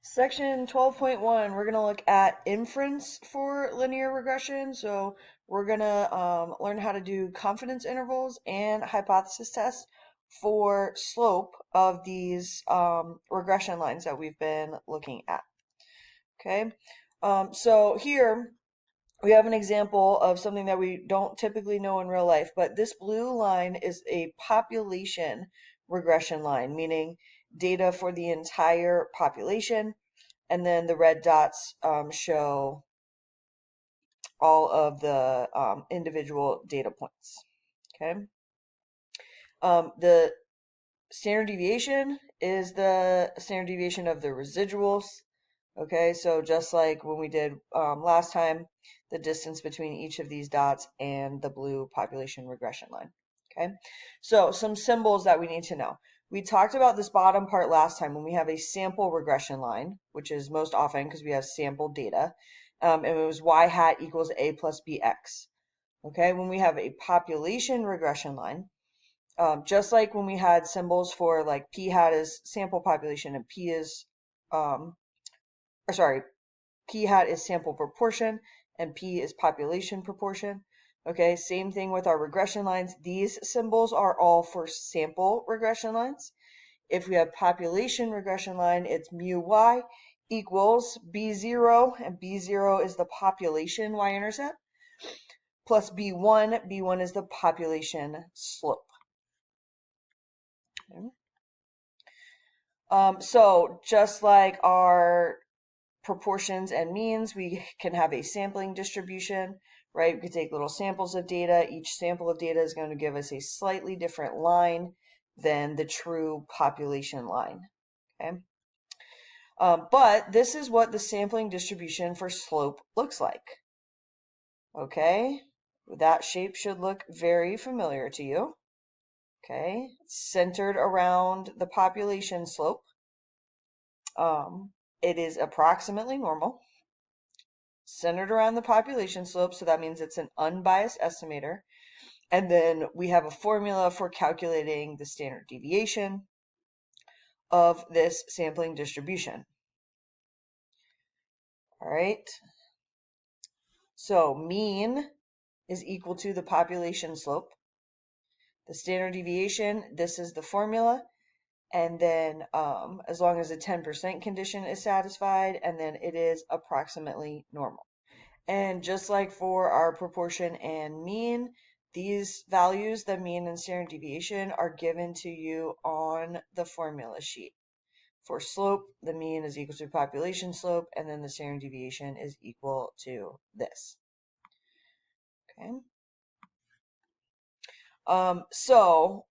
Section 12.1, we're going to look at inference for linear regression. So we're going to learn how to do confidence intervals and hypothesis tests for slope of these regression lines that we've been looking at. Okay, so here we have an example of something that we don't typically know in real life, but this blue line is a population regression line, meaning data for the entire population, and then the red dots show all of the individual data points. Okay. The standard deviation is the standard deviation of the residuals. Okay, so just like when we did last time, the distance between each of these dots and the blue population regression line. Okay, so some symbols that we need to know. We talked about this bottom part last time when we have a sample regression line, which is most often because we have sample data, and it was y hat equals a plus bx. Okay, when we have a population regression line, just like when we had symbols for like p hat is sample population and p is p hat is sample proportion and p is population proportion. Okay, same thing with our regression lines. These symbols are all for sample regression lines. If we have population regression line, it's mu y equals b0, and b0 is the population y-intercept, plus b1. b1 is the population slope. Okay. So just like our proportions and means, we can have a sampling distribution, right? We could take little samples of data. Each sample of data is going to give us a slightly different line than the true population line. Okay. But this is what the sampling distribution for slope looks like. Okay, that shape should look very familiar to you. Okay, centered around the population slope. It is approximately normal, centered around the population slope, so that means it's an unbiased estimator. And then we have a formula for calculating the standard deviation of this sampling distribution. All right, so mean is equal to the population slope. The standard deviation, this is the formula. And then as long as a 10% condition is satisfied, and then it is approximately normal. And just like for our proportion and mean, these values, the mean and standard deviation, are given to you on the formula sheet. For slope, the mean is equal to population slope, and then the standard deviation is equal to this. Okay. So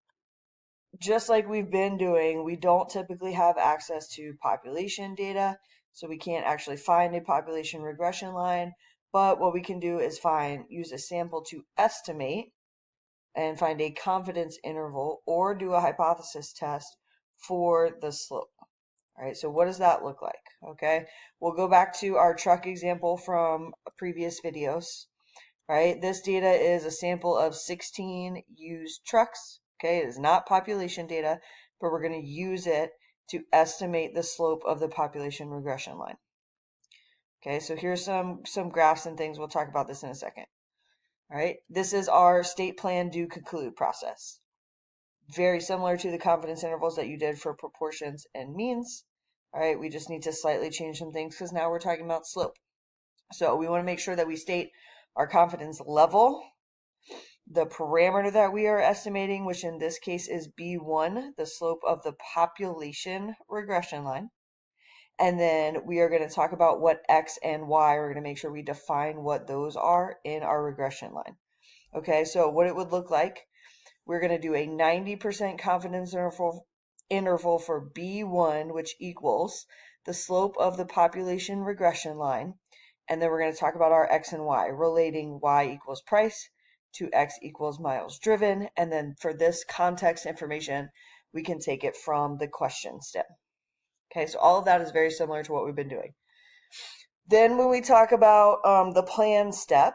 just like we've been doing, we don't typically have access to population data, so we can't actually find a population regression line. But what we can do is use a sample to estimate and find a confidence interval or do a hypothesis test for the slope. All right, so what does that look like? Okay, we'll go back to our truck example from previous videos. Right, this data is a sample of 16 used trucks. Okay, it is not population data, but we're going to use it to estimate the slope of the population regression line. Okay, so here's some graphs and things. We'll talk about this in a second. All right, this is our state plan do conclude process. Very similar to the confidence intervals that you did for proportions and means. All right, we just need to slightly change some things because now we're talking about slope. So we want to make sure that we state our confidence level, the parameter that we are estimating, which in this case is B1, the slope of the population regression line. And then we are going to talk about what X and Y, we're going to make sure we define what those are in our regression line. Okay, so what it would look like, we're going to do a 90% confidence interval for B1, which equals the slope of the population regression line. And then we're going to talk about our X and Y, relating Y equals price to X equals miles driven. And then for this context information, we can take it from the question stem. Okay, so all of that is very similar to what we've been doing. Then when we talk about the plan step,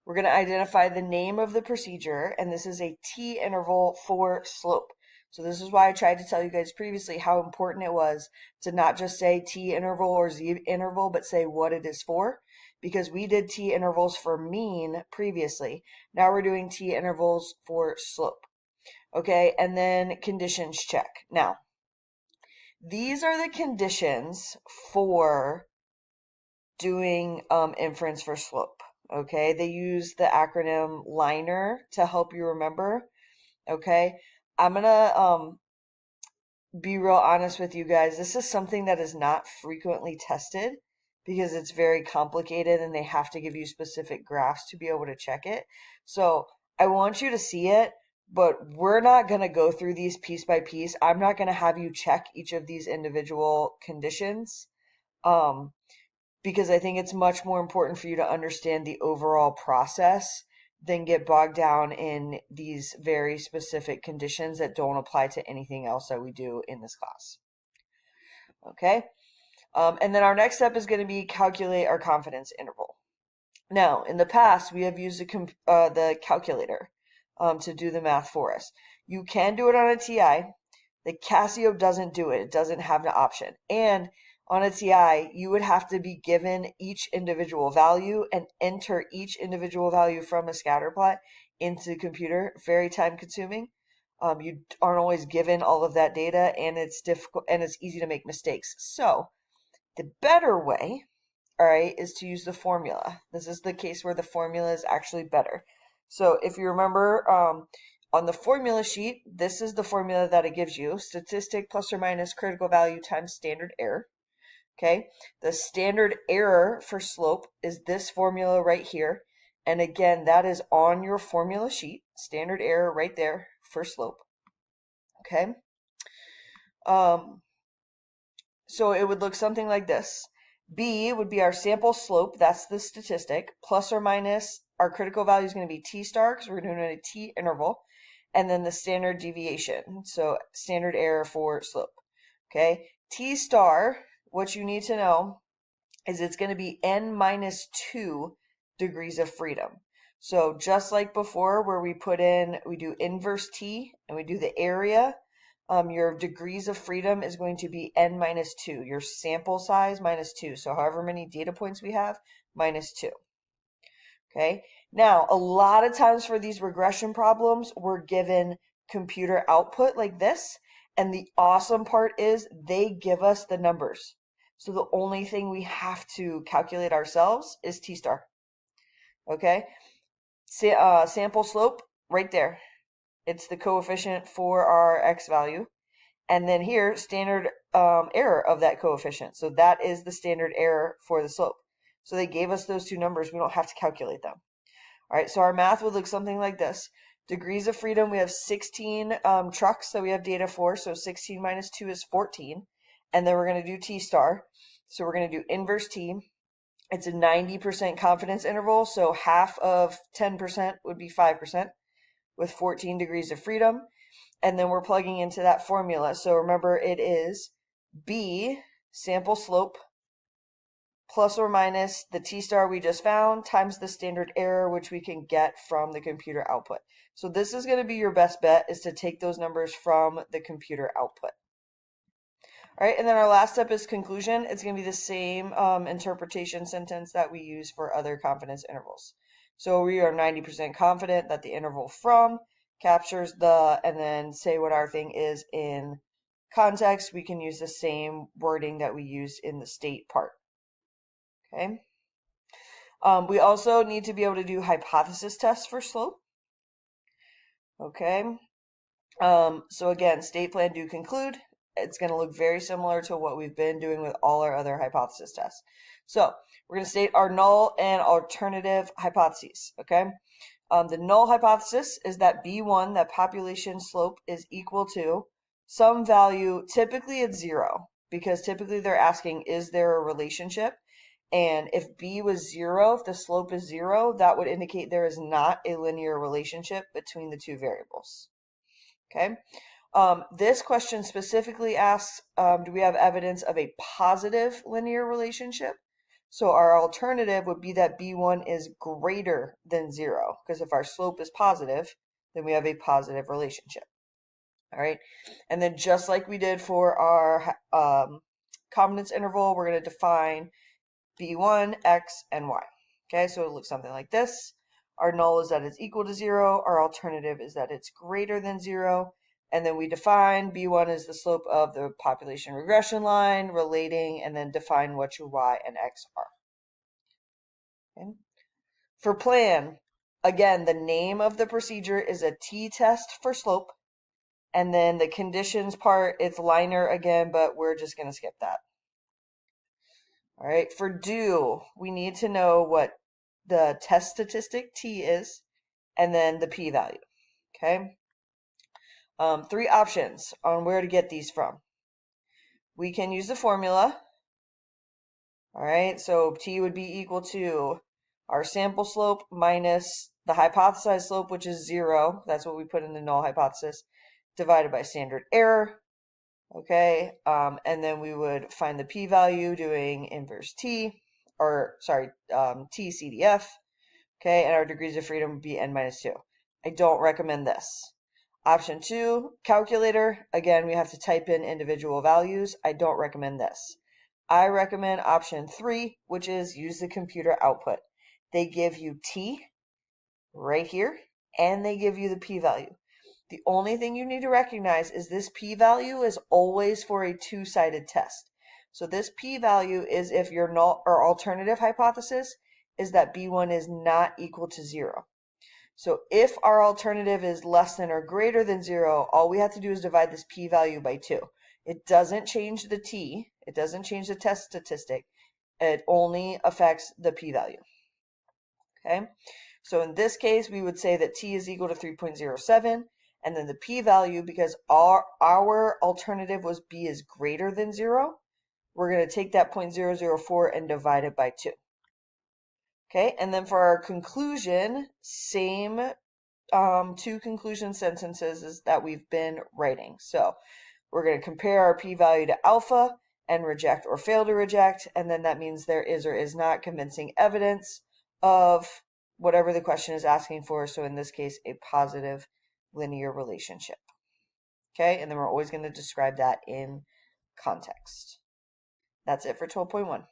we're going to identify the name of the procedure, and this is a t-interval for slope. So this is why I tried to tell you guys previously how important it was to not just say t interval or z interval, but say what it is for, because we did t intervals for mean previously. Now we're doing t intervals for slope. Okay, and then conditions check. Now, these are the conditions for doing inference for slope. Okay, they use the acronym LINER to help you remember. Okay, I'm gonna be real honest with you guys. This is something that is not frequently tested because it's very complicated and they have to give you specific graphs to be able to check it. So I want you to see it, but we're not going to go through these piece by piece. I'm not going to have you check each of these individual conditions. Because I think it's much more important for you to understand the overall process than get bogged down in these very specific conditions that don't apply to anything else that we do in this class. Okay? And then our next step is going to be calculate our confidence interval. Now, in the past, we have used the calculator to do the math for us. You can do it on a TI. The Casio doesn't do it. It doesn't have the option. And on a TI, you would have to be given each individual value and enter each individual value from a scatter plot into the computer. Very time consuming. You aren't always given all of that data, and it's difficult and it's easy to make mistakes. So the better way, all right, is to use the formula. This is the case where the formula is actually better. So if you remember, on the formula sheet, this is the formula that it gives you: statistic plus or minus critical value times standard error. Okay, the standard error for slope is this formula right here. And again, that is on your formula sheet, standard error right there for slope. Okay. So it would look something like this. B would be our sample slope, that's the statistic, plus or minus our critical value is going to be t star because we're doing a t interval, and then the standard deviation, so standard error for slope. Okay, t star, what you need to know is it's going to be n minus 2 degrees of freedom. So just like before where we do inverse t and we do the area, your degrees of freedom is going to be n minus 2, your sample size minus 2. So however many data points we have, minus 2. Okay, now a lot of times for these regression problems, we're given computer output like this. And the awesome part is they give us the numbers. So the only thing we have to calculate ourselves is t star. Okay, sample slope right there. It's the coefficient for our x value. And then here, standard error of that coefficient. So that is the standard error for the slope. So they gave us those two numbers. We don't have to calculate them. All right, so our math would look something like this. Degrees of freedom, we have 16 trucks that we have data for. So 16 minus 2 is 14. And then we're going to do t star. So we're going to do inverse t. It's a 90% confidence interval. So half of 10% would be 5% with 14 degrees of freedom. And then we're plugging into that formula. So remember, it is B, sample slope, plus or minus the t star we just found, times the standard error, which we can get from the computer output. So this is going to be your best bet, is to take those numbers from the computer output. All right, and then our last step is conclusion. It's going to be the same interpretation sentence that we use for other confidence intervals. So we are 90% confident that the interval from captures the, and then say what our thing is in context. We can use the same wording that we used in the state part. Okay. We also need to be able to do hypothesis tests for slope. Okay. So again, state plan do conclude. It's going to look very similar to what we've been doing with all our other hypothesis tests. So we're going to state our null and alternative hypotheses. Okay. The null hypothesis is that B1, that population slope, is equal to some value. Typically it's 0, because typically they're asking, is there a relationship? And if B was 0, if the slope is 0, that would indicate there is not a linear relationship between the two variables. Okay. This question specifically asks, do we have evidence of a positive linear relationship? So our alternative would be that B1 is greater than 0, because if our slope is positive, then we have a positive relationship. All right. And then just like we did for our confidence interval, we're going to define B1, X, and Y. Okay, so it looks something like this. Our null is that it's equal to 0. Our alternative is that it's greater than 0. And then we define B1 is the slope of the population regression line relating, and then define what your Y and X are. Okay. For plan, again, the name of the procedure is a t-test for slope. And then the conditions part, it's liner again, but we're just going to skip that. All right, for do, we need to know what the test statistic t is, and then the p-value. Okay. 3 options on where to get these from. We can use the formula. All right, so t would be equal to our sample slope minus the hypothesized slope, which is 0. That's what we put in the null hypothesis, divided by standard error. Okay, and then we would find the p-value doing inverse t, or sorry, t CDF. Okay, and our degrees of freedom would be n minus 2. I don't recommend this. Option 2, calculator. Again, we have to type in individual values. I don't recommend this. I recommend option 3, which is use the computer output. They give you t right here, and they give you the p-value. The only thing you need to recognize is this p-value is always for a two-sided test. So this p-value is if your null or alternative hypothesis is that B1 is not equal to 0. So if our alternative is less than or greater than 0, all we have to do is divide this p-value by 2. It doesn't change the t. It doesn't change the test statistic. It only affects the p-value. Okay? So in this case, we would say that t is equal to 3.07. And then the p-value, because our alternative was b is greater than 0, we're going to take that 0.004 and divide it by 2. Okay, and then for our conclusion, same 2 conclusion sentences that we've been writing. So we're going to compare our p-value to alpha and reject or fail to reject, and then that means there is or is not convincing evidence of whatever the question is asking for. So in this case, a positive linear relationship. Okay, and then we're always going to describe that in context. That's it for 12.1.